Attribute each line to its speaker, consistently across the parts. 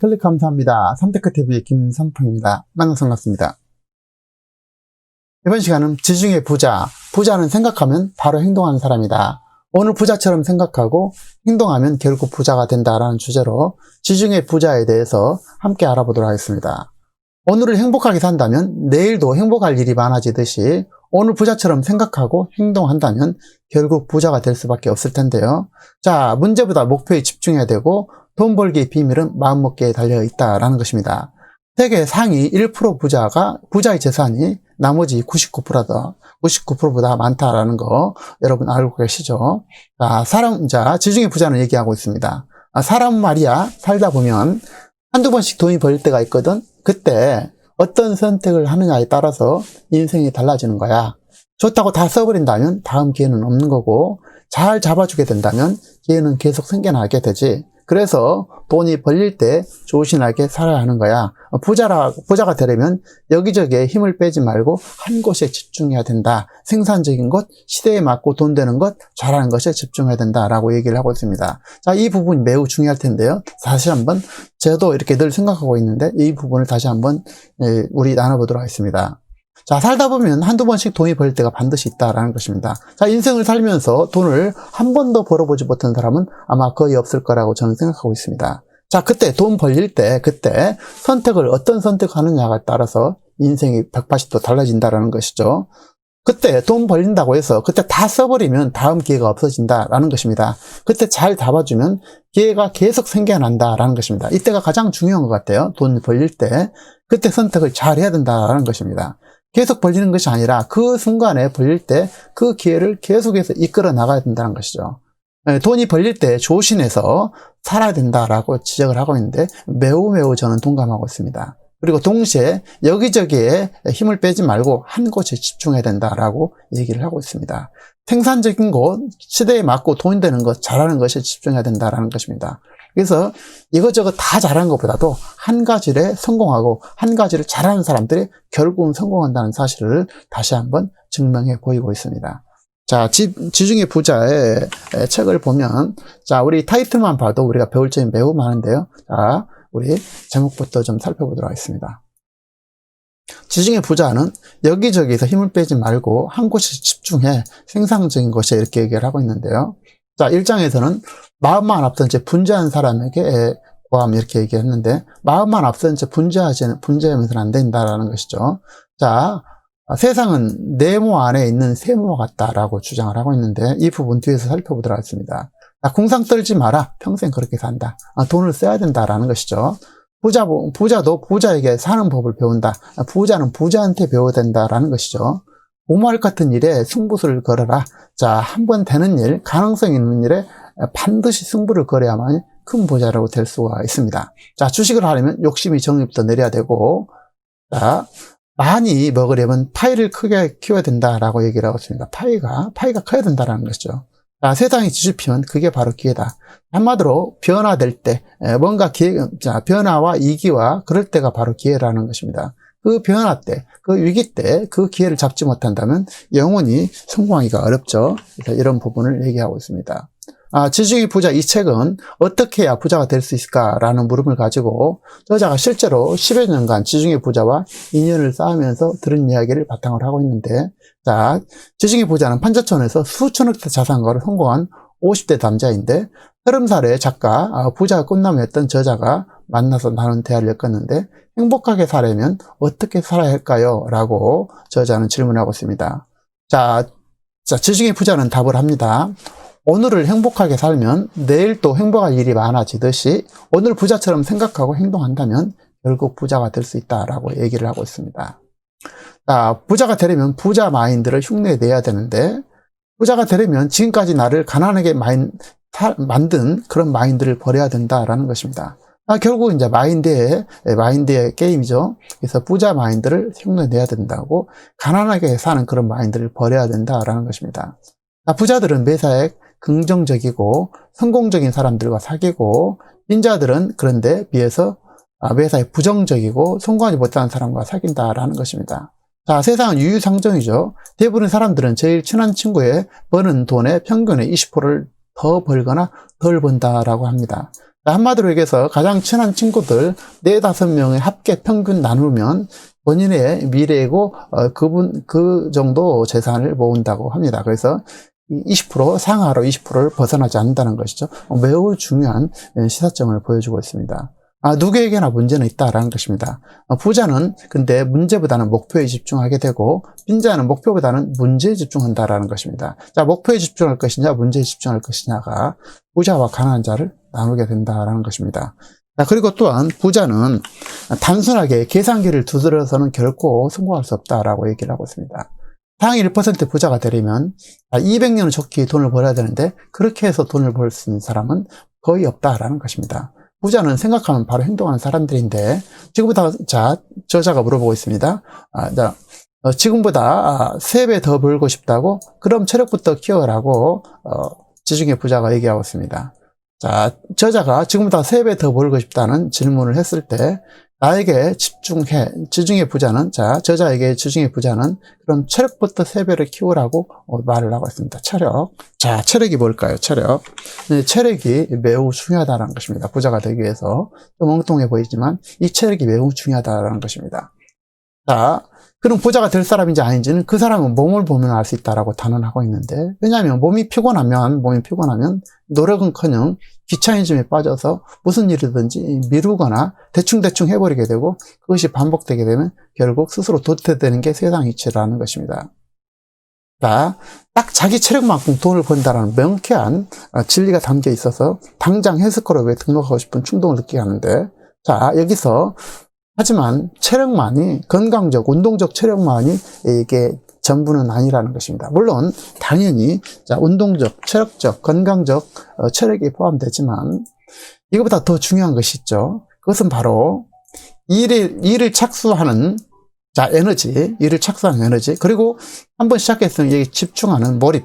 Speaker 1: 클릭 감사합니다. 삼테크TV 김삼풍입니다. 만나서 반갑습니다. 이번 시간은 지중해 부자. 부자는 생각하면 바로 행동하는 사람이다. 오늘 부자처럼 생각하고 행동하면 결국 부자가 된다라는 주제로 지중해 부자에 대해서 함께 알아보도록 하겠습니다. 오늘을 행복하게 산다면 내일도 행복할 일이 많아지듯이 오늘 부자처럼 생각하고 행동한다면 결국 부자가 될 수밖에 없을 텐데요. 자, 문제보다 목표에 집중해야 되고 돈 벌기의 비밀은 마음먹기에 달려있다라는 것입니다. 세계 상위 1% 부자의 재산이 나머지 99%보다 많다라는 거 여러분 알고 계시죠? 자, 지중해 부자는 얘기하고 있습니다. 사람 말이야, 살다 보면 한두 번씩 돈이 벌릴 때가 있거든. 그때 어떤 선택을 하느냐에 따라서 인생이 달라지는 거야. 좋다고 다 써버린다면 다음 기회는 없는 거고, 잘 잡아주게 된다면 기회는 계속 생겨나게 되지. 그래서 돈이 벌릴 때 조신하게 살아야 하는 거야. 부자가 되려면 여기저기에 힘을 빼지 말고 한 곳에 집중해야 된다. 생산적인 것, 시대에 맞고 돈 되는 것, 잘하는 것에 집중해야 된다라고 얘기를 하고 있습니다. 자, 이 부분이 매우 중요할 텐데요. 다시 한번 저도 이렇게 늘 생각하고 있는데 이 부분을 다시 한번 우리 나눠보도록 하겠습니다. 자, 살다 보면 한두 번씩 돈이 벌릴 때가 반드시 있다라는 것입니다. 자, 인생을 살면서 돈을 한 번도 벌어보지 못한 사람은 아마 거의 없을 거라고 저는 생각하고 있습니다. 자, 그때 돈 벌릴 때, 그때 어떤 선택하느냐에 따라서 인생이 180도 달라진다라는 것이죠. 그때 돈 벌린다고 해서 그때 다 써버리면 다음 기회가 없어진다라는 것입니다. 그때 잘 잡아주면 기회가 계속 생겨난다라는 것입니다. 이때가 가장 중요한 것 같아요. 돈 벌릴 때 그때 선택을 잘 해야 된다라는 것입니다. 계속 벌리는 것이 아니라 그 순간에 벌릴 때 그 기회를 계속해서 이끌어 나가야 된다는 것이죠. 돈이 벌릴 때 조신해서 살아야 된다라고 지적을 하고 있는데 매우 저는 동감하고 있습니다. 그리고 동시에 여기저기에 힘을 빼지 말고 한 곳에 집중해야 된다라고 얘기를 하고 있습니다. 생산적인 것, 시대에 맞고 돈 되는 것, 잘하는 것에 집중해야 된다라는 것입니다. 그래서 이것저것 다 잘하는 것보다도 한 가지를 성공하고 한 가지를 잘하는 사람들이 결국은 성공한다는 사실을 다시 한번 증명해 보이고 있습니다. 자, 지중해 부자의 책을 보면, 자, 우리 타이틀만 봐도 우리가 배울 점이 매우 많은데요. 자, 우리 제목부터 좀 살펴보도록 하겠습니다. 지중해 부자는 여기저기에서 힘을 빼지 말고 한 곳에 집중해 생산적인 것에 이렇게 얘기를 하고 있는데요. 자, 1장에서는 마음만 앞선 채 분주한 사람에게 고함 이렇게 얘기했는데, 마음만 앞선 채 분주하면서는 안 된다라는 것이죠. 자, 세상은 네모 안에 있는 세모와 같다라고 주장을 하고 있는데, 이 부분 뒤에서 살펴보도록 하겠습니다. 궁상 떨지 마라. 평생 그렇게 산다. 돈을 써야 된다라는 것이죠. 부자도 부자에게 사는 법을 배운다. 부자는 부자한테 배워야 된다라는 것이죠. 오모할 같은 일에 승부수를 걸어라. 자, 한번 되는 일, 가능성 있는 일에 반드시 승부를 걸어야만 큰 부자라고 될 수가 있습니다. 자, 주식을 하려면 욕심이 정립부터 내려야 되고, 자, 많이 먹으려면 파이를 크게 키워야 된다라고 얘기를 하고 있습니다. 파이가 커야 된다라는 것이죠. 자, 세상이 뒤집히면 그게 바로 기회다. 한마디로 변화될 때, 뭔가 변화와 이기와 그럴 때가 바로 기회라는 것입니다. 그 변화 때, 그 위기 때, 그 기회를 잡지 못한다면 영원히 성공하기가 어렵죠. 그래서 이런 부분을 얘기하고 있습니다. 지중해 부자 이 책은 어떻게 해야 부자가 될 수 있을까라는 물음을 가지고 저자가 실제로 10여 년간 지중해 부자와 인연을 쌓으면서 들은 이야기를 바탕으로 하고 있는데, 자, 지중해 부자는 판자촌에서 수천억 대 자산가로 성공한 50대 남자인데 30살의 작가, 부자가 꿈나무였던 저자가 만나서 나눈 대화를 엮었는데, 행복하게 살려면 어떻게 살아야 할까요? 라고 저자는 질문하고 있습니다. 자, 지중해 부자는 답을 합니다. 오늘을 행복하게 살면 내일 또 행복할 일이 많아지듯이 오늘 부자처럼 생각하고 행동한다면 결국 부자가 될 수 있다라고 얘기를 하고 있습니다. 자, 부자가 되려면 부자 마인드를 흉내내야 되는데, 부자가 되려면 지금까지 나를 가난하게 만든 그런 마인드를 버려야 된다라는 것입니다. 결국 이제 마인드의 게임이죠. 그래서 부자 마인드를 흉내내야 된다고, 가난하게 사는 그런 마인드를 버려야 된다라는 것입니다. 부자들은 매사에 긍정적이고 성공적인 사람들과 사귀고, 빈자들은 그런데 비해서 매사에 부정적이고 성공하지 못하는 사람과 사귄다라는 것입니다. 자, 세상은 유유상종이죠. 대부분의 사람들은 제일 친한 친구의 버는 돈의 평균의 20%를 더 벌거나 덜 번다라고 합니다. 한마디로 얘기해서 가장 친한 친구들 4-5명의 합계 평균 나누면 본인의 미래이고 그 정도 재산을 모은다고 합니다. 그래서 20% 상하로 20%를 벗어나지 않는다는 것이죠. 매우 중요한 시사점을 보여주고 있습니다. 누구에게나 문제는 있다라는 것입니다. 부자는 근데 문제보다는 목표에 집중하게 되고 빈자는 목표보다는 문제에 집중한다라는 것입니다. 자, 목표에 집중할 것이냐 문제에 집중할 것이냐가 부자와 가난한 자를 나누게 된다라는 것입니다. 자, 그리고 또한 부자는 단순하게 계산기를 두드려서는 결코 성공할 수 없다라고 얘기를 하고 있습니다. 상위 1% 부자가 되려면 200년을 좋게 돈을 벌어야 되는데 그렇게 해서 돈을 벌 수 있는 사람은 거의 없다라는 것입니다. 부자는 생각하면 바로 행동하는 사람들인데 지금보다 저자가 물어보고 있습니다. 지금보다 3배 더 벌고 싶다고? 그럼 체력부터 키워라고 지중해 부자가 얘기하고 있습니다. 자, 저자가 지금보다 3배 더 벌고 싶다는 질문을 했을 때 나에게 집중해. 지중해 부자는, 저자에게 지중해 부자는 그럼 체력부터 3배를 키우라고 말을 하고 있습니다. 체력. 자, 체력이 뭘까요? 체력. 네, 체력이 매우 중요하다는 것입니다. 부자가 되기 위해서. 좀 엉뚱해 보이지만 이 체력이 매우 중요하다는 것입니다. 자, 그럼 부자가 될 사람인지 아닌지는 그 사람은 몸을 보면 알 수 있다라고 단언하고 있는데, 왜냐하면 몸이 피곤하면 노력은커녕 귀차니즘에 빠져서 무슨 일이든지 미루거나 대충 해버리게 되고 그것이 반복되게 되면 결국 스스로 도태되는 게 세상 이치라는 것입니다. 자, 딱 자기 체력만큼 돈을 번다라는 명쾌한 진리가 담겨 있어서 당장 헬스클럽에 등록하고 싶은 충동을 느끼게 하는데, 자, 여기서 하지만 체력만이, 건강적, 운동적 체력만이 이게 전부는 아니라는 것입니다. 물론 당연히 운동적, 체력적, 건강적 체력이 포함되지만 이것보다 더 중요한 것이 있죠. 그것은 바로 일을 착수하는 일을 착수하는 에너지, 그리고 한번 시작했으면 여기 집중하는 몰입,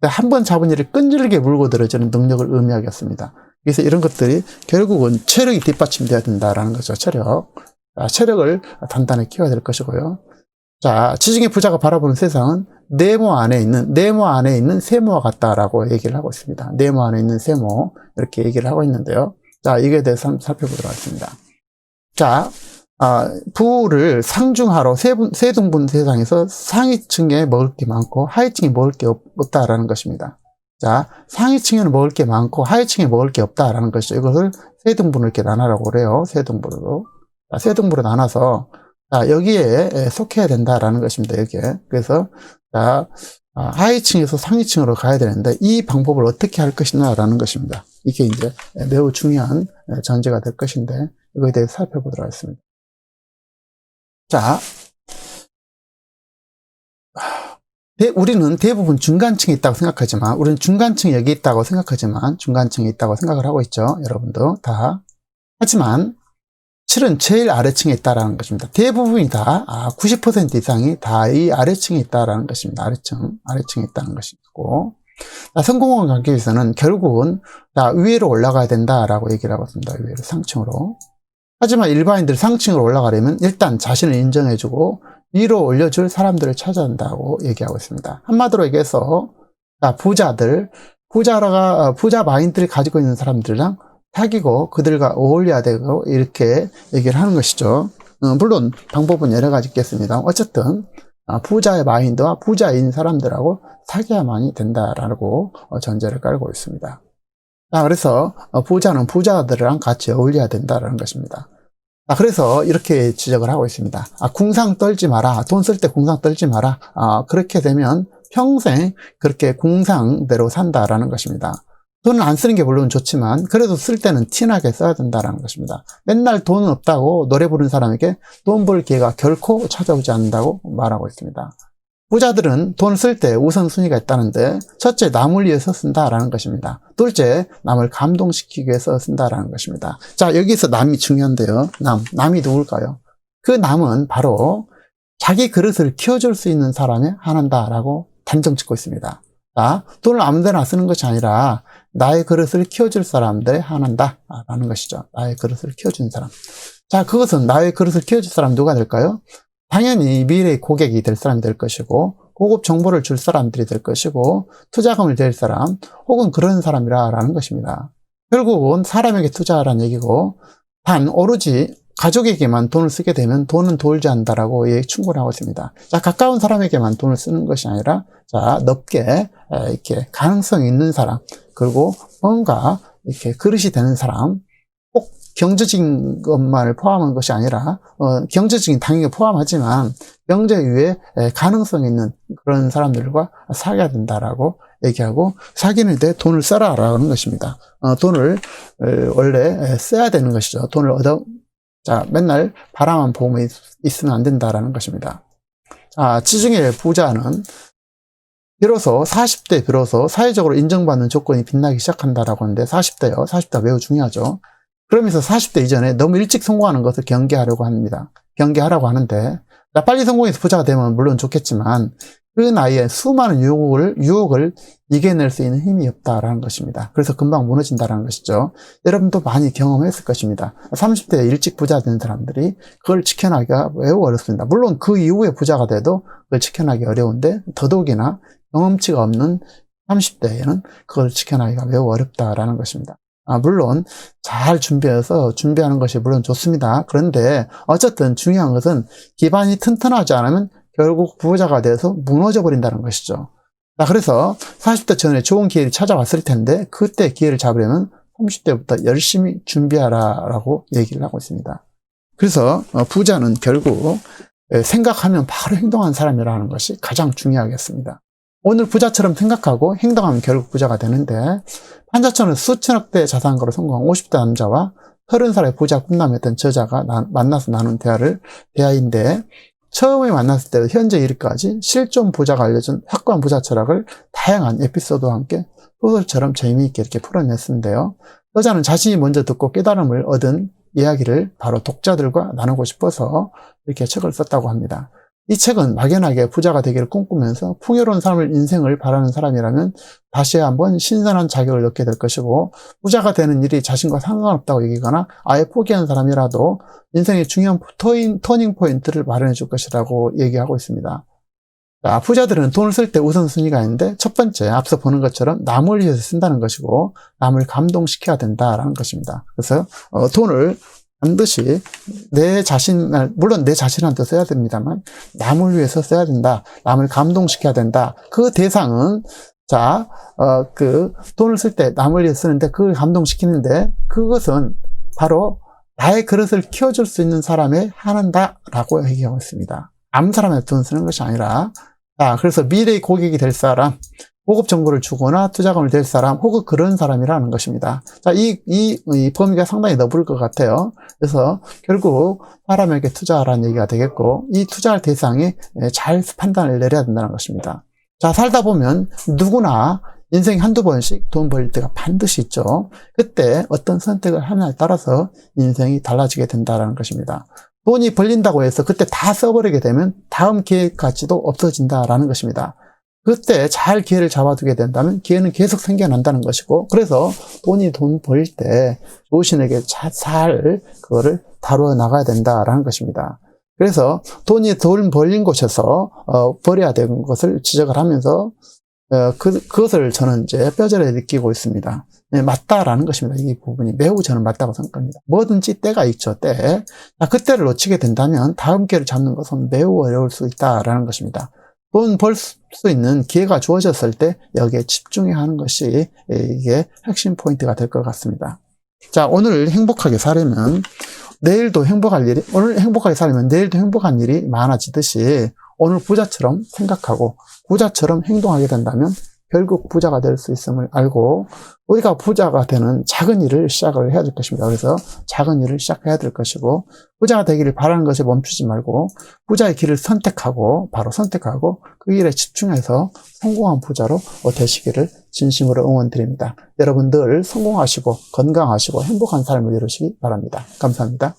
Speaker 1: 한번 잡은 일을 끈질기게 물고 들어주는 능력을 의미하겠습니다. 그래서 이런 것들이 결국은 체력이 뒷받침돼야 된다라는 거죠. 체력을 단단히 키워야 될 것이고요. 자, 지중해 부자가 바라보는 세상은 네모 안에 있는 세모와 같다라고 얘기를 하고 있습니다. 네모 안에 있는 세모, 이렇게 얘기를 하고 있는데요. 자, 이거에 대해서 한번 살펴보도록 하겠습니다. 자, 부를 상중하로 세 등분 세상에서 상위층에 먹을 게 많고 하위층에 먹을 게 없다라는 것입니다. 자, 상위층에는 먹을 게 많고 하위층에 먹을 게 없다라는 것이죠. 이것을 세 등분을 이렇게 나누라고 그래요. 세 등분으로. 세 등분으로 나눠서 여기에 속해야 된다라는 것입니다. 여기에. 그래서 하위층에서 상위층으로 가야 되는데 이 방법을 어떻게 할 것이냐라는 것입니다. 이게 이제 매우 중요한 전제가 될 것인데 이거에 대해서 살펴보도록 하겠습니다. 자, 우리는 대부분 중간층에 있다고 생각하지만, 우리는 중간층이 여기 있다고 생각하지만, 중간층에 있다고 생각을 하고 있죠. 여러분도 다. 하지만 실은 제일 아래층에 있다라는 것입니다. 대부분이 다 90% 이상이 다 이 아래층에 있다라는 것입니다. 아래층에 있다는 것이고, 성공을 갖기 위해서는 결국은 위로 올라가야 된다라고 얘기를 하고 있습니다. 위로, 상층으로. 하지만 일반인들이 상층으로 올라가려면 일단 자신을 인정해주고 위로 올려줄 사람들을 찾아야 한다고 얘기하고 있습니다. 한마디로 얘기해서 부자 마인드를 가지고 있는 사람들이랑 사귀고 그들과 어울려야 되고 이렇게 얘기를 하는 것이죠. 물론 방법은 여러 가지 있겠습니다. 어쨌든 부자의 마인드와 부자인 사람들하고 사귀어야만이 된다라고 전제를 깔고 있습니다. 그래서 부자는 부자들이랑 같이 어울려야 된다라는 것입니다. 그래서 이렇게 지적을 하고 있습니다. 궁상 떨지 마라. 돈 쓸 때 궁상 떨지 마라. 그렇게 되면 평생 그렇게 궁상대로 산다라는 것입니다. 돈을 안 쓰는 게 물론 좋지만 그래도 쓸 때는 티나게 써야 된다는 것입니다. 맨날 돈 없다고 노래 부르는 사람에게 돈 벌 기회가 결코 찾아오지 않는다고 말하고 있습니다. 부자들은 돈을 쓸 때 우선순위가 있다는데, 첫째, 남을 위해서 쓴다라는 것입니다. 둘째, 남을 감동시키기 위해서 쓴다라는 것입니다. 자, 여기서 남이 중요한데요. 남이 누굴까요? 그 남은 바로 자기 그릇을 키워줄 수 있는 사람에 한한다라고 단정 짓고 있습니다. 자, 돈을 아무 데나 쓰는 것이 아니라 나의 그릇을 키워줄 사람들에 한한다라는 것이죠. 나의 그릇을 키워주는 사람. 자, 그것은 나의 그릇을 키워줄 사람 누가 될까요? 당연히 미래의 고객이 될 사람이 될 것이고, 고급 정보를 줄 사람들이 될 것이고, 투자금을 댈 사람, 혹은 그런 사람이라는 것입니다. 결국은 사람에게 투자하라는 얘기고, 단 오로지 가족에게만 돈을 쓰게 되면 돈은 돌지 않는다라고 충고하고 있습니다. 자, 가까운 사람에게만 돈을 쓰는 것이 아니라, 자, 넓게, 이렇게 가능성이 있는 사람, 그리고 뭔가 이렇게 그릇이 되는 사람, 꼭 경제적인 것만을 포함한 것이 아니라, 경제적인 당연히 포함하지만, 경제 위에 가능성 있는 그런 사람들과 사귀어야 된다라고 얘기하고, 사귀는 데 돈을 써라라는 것입니다. 돈을 원래 써야 되는 것이죠. 돈을 자, 맨날 바라만 보고 있으면 안 된다라는 것입니다. 자, 지중해 부자는 비로소 40대 비로소 사회적으로 인정받는 조건이 빛나기 시작한다라고 하는데, 40대요. 40대가 매우 중요하죠. 그러면서 40대 이전에 너무 일찍 성공하는 것을 경계하려고 합니다. 경계하라고 하는데, 빨리 성공해서 부자가 되면 물론 좋겠지만, 그 나이에 수많은 유혹을 이겨낼 수 있는 힘이 없다라는 것입니다. 그래서 금방 무너진다라는 것이죠. 여러분도 많이 경험했을 것입니다. 30대에 일찍 부자 된 사람들이 그걸 지켜나기가 매우 어렵습니다. 물론 그 이후에 부자가 돼도 그걸 지켜나기 어려운데, 더더욱이나 경험치가 없는 30대에는 그걸 지켜나기가 매우 어렵다라는 것입니다. 물론 잘 준비하는 것이 물론 좋습니다. 그런데 어쨌든 중요한 것은 기반이 튼튼하지 않으면 결국 부자가 돼서 무너져 버린다는 것이죠. 자, 그래서 40대 전에 좋은 기회를 찾아왔을 텐데, 그때 기회를 잡으려면 30대부터 열심히 준비하라라고 얘기를 하고 있습니다. 그래서 부자는 결국 생각하면 바로 행동하는 사람이라는 것이 가장 중요하겠습니다. 오늘 부자처럼 생각하고 행동하면 결국 부자가 되는데, 판자촌은 수천억 대 자산가로 성공한 50대 남자와 30살의 부자 꿈남했던 저자가 만나서 나눈 대화인데, 처음에 만났을 때 현재 이르기까지 실존 부자가 알려준 확고한 부자 철학을 다양한 에피소드와 함께 소설처럼 재미있게 이렇게 풀어냈는데요. 여자는 자신이 먼저 듣고 깨달음을 얻은 이야기를 바로 독자들과 나누고 싶어서 이렇게 책을 썼다고 합니다. 이 책은 막연하게 부자가 되기를 꿈꾸면서 풍요로운 인생을 바라는 사람이라면 다시 한번 신선한 자격을 얻게 될 것이고, 부자가 되는 일이 자신과 상관없다고 여기거나 아예 포기한 사람이라도 인생의 중요한 터닝 포인트를 마련해 줄 것이라고 얘기하고 있습니다. 자, 부자들은 돈을 쓸 때 우선순위가 있는데, 첫 번째 앞서 보는 것처럼 남을 위해서 쓴다는 것이고, 남을 감동시켜야 된다라는 것입니다. 그래서 돈을 반드시 물론 내 자신한테 써야 됩니다만, 남을 위해서 써야 된다. 남을 감동시켜야 된다. 그 대상은, 자, 돈을 쓸 때 남을 위해서 쓰는데, 그걸 감동시키는데, 그것은 바로 나의 그릇을 키워줄 수 있는 사람에 한한다라고 얘기하고 있습니다. 아무 사람한테 돈 쓰는 것이 아니라, 자, 그래서 미래의 고객이 될 사람, 고급 정보를 주거나 투자금을 댈 사람, 혹은 그런 사람이라는 것입니다. 자, 이 범위가 상당히 넓을 것 같아요. 그래서 결국 사람에게 투자하라는 얘기가 되겠고, 이 투자할 대상에 잘 판단을 내려야 된다는 것입니다. 자, 살다 보면 누구나 인생에 한두 번씩 돈 벌 때가 반드시 있죠. 그때 어떤 선택을 하느냐에 따라서 인생이 달라지게 된다는 것입니다. 돈이 벌린다고 해서 그때 다 써버리게 되면 다음 기회까지도 없어진다라는 것입니다. 그때 잘 기회를 잡아두게 된다면 기회는 계속 생겨난다는 것이고, 그래서 돈 벌 때 조신에게 잘 그거를 다루어 나가야 된다라는 것입니다. 그래서 돈 벌린 곳에서 버려야 되는 것을 지적을 하면서 그것을 저는 이제 뼈저리게 느끼고 있습니다. 네, 맞다라는 것입니다. 이 부분이 매우 저는 맞다고 생각합니다. 뭐든지 때가 있죠, 때. 그때를 놓치게 된다면 다음 기회를 잡는 것은 매우 어려울 수 있다라는 것입니다. 돈 벌 수 있는 기회가 주어졌을 때 여기에 집중해야 하는 것이 이게 핵심 포인트가 될 것 같습니다. 자, 오늘 행복하게 살려면 오늘 행복하게 살려면 내일도 행복한 일이 많아지듯이, 오늘 부자처럼 생각하고 부자처럼 행동하게 된다면 결국 부자가 될 수 있음을 알고, 우리가 부자가 되는 작은 일을 시작을 해야 될 것입니다. 그래서 작은 일을 시작해야 될 것이고, 부자가 되기를 바라는 것에 멈추지 말고 부자의 길을 바로 선택하고 그 일에 집중해서 성공한 부자로 되시기를 진심으로 응원드립니다. 여러분들 성공하시고 건강하시고 행복한 삶을 이루시기 바랍니다. 감사합니다.